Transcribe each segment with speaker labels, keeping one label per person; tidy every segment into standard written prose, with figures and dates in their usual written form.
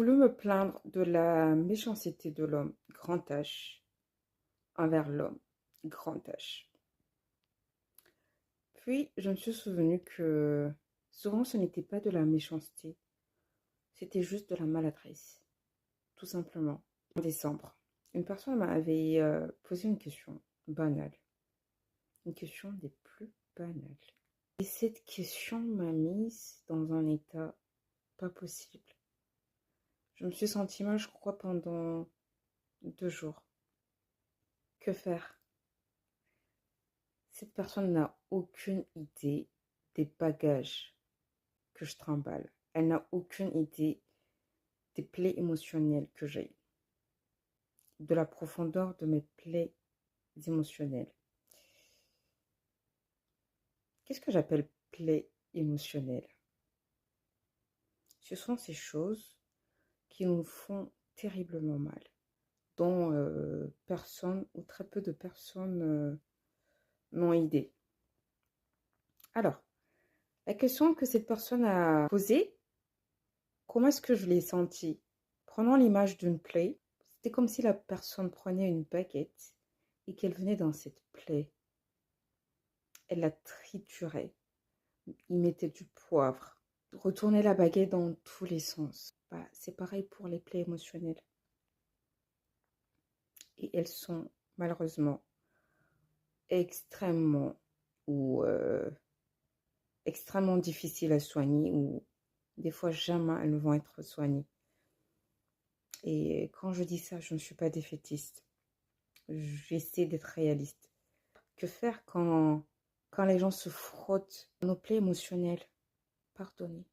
Speaker 1: voulu me plaindre de la méchanceté de l'homme, grand H, envers l'homme, grand H. Puis, je me suis souvenu que souvent ce n'était pas de la méchanceté, c'était juste de la maladresse, tout simplement. En décembre, une personne m'avait posé une question banale, une question des plus banales. Et cette question m'a mise dans un état pas possible. Je me suis sentie mal, je crois, pendant 2 jours. Que faire? Cette personne n'a aucune idée des bagages que je trimballe. Elle n'a aucune idée des plaies émotionnelles que j'ai, de la profondeur de mes plaies émotionnelles. Qu'est-ce que j'appelle plaies émotionnelles? Ce sont ces choses qui nous font terriblement mal, dont personne ou très peu de personnes n'ont idée. Alors, la question que cette personne a posée, comment est-ce que je l'ai senti? Prenons l'image d'une plaie. C'était comme si la personne prenait une baguette et qu'elle venait dans cette plaie. Elle la triturait. Il mettait du poivre. Retournait la baguette dans tous les sens. Bah, c'est pareil pour les plaies émotionnelles. Et elles sont malheureusement extrêmement ou extrêmement difficiles à soigner ou des fois jamais elles ne vont être soignées. Et quand je dis ça, je ne suis pas défaitiste. J'essaie d'être réaliste. Que faire quand les gens se frottent nos plaies émotionnelles? Pardonner.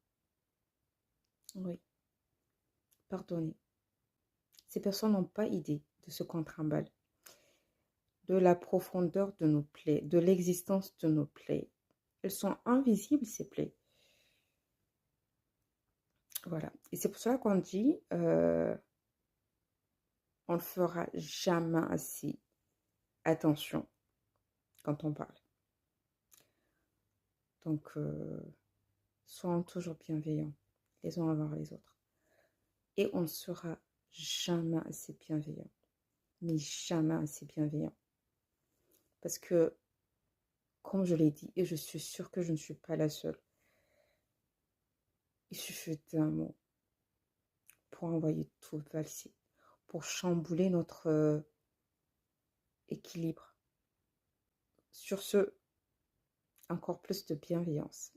Speaker 1: Oui, pardonner. Ces personnes n'ont pas idée de ce qu'on trimballe, de la profondeur de nos plaies, de l'existence de nos plaies. Elles sont invisibles, ces plaies. Voilà. Et c'est pour cela qu'on dit, on ne fera jamais assez attention quand on parle. Donc, soyons toujours bienveillants les uns envers les autres. Et on ne sera jamais assez bienveillant. Mais jamais assez bienveillant. Parce que, comme je l'ai dit, et je suis sûre que je ne suis pas la seule, il suffit d'un mot pour envoyer tout valser, pour chambouler notre équilibre. Sur ce, encore plus de bienveillance.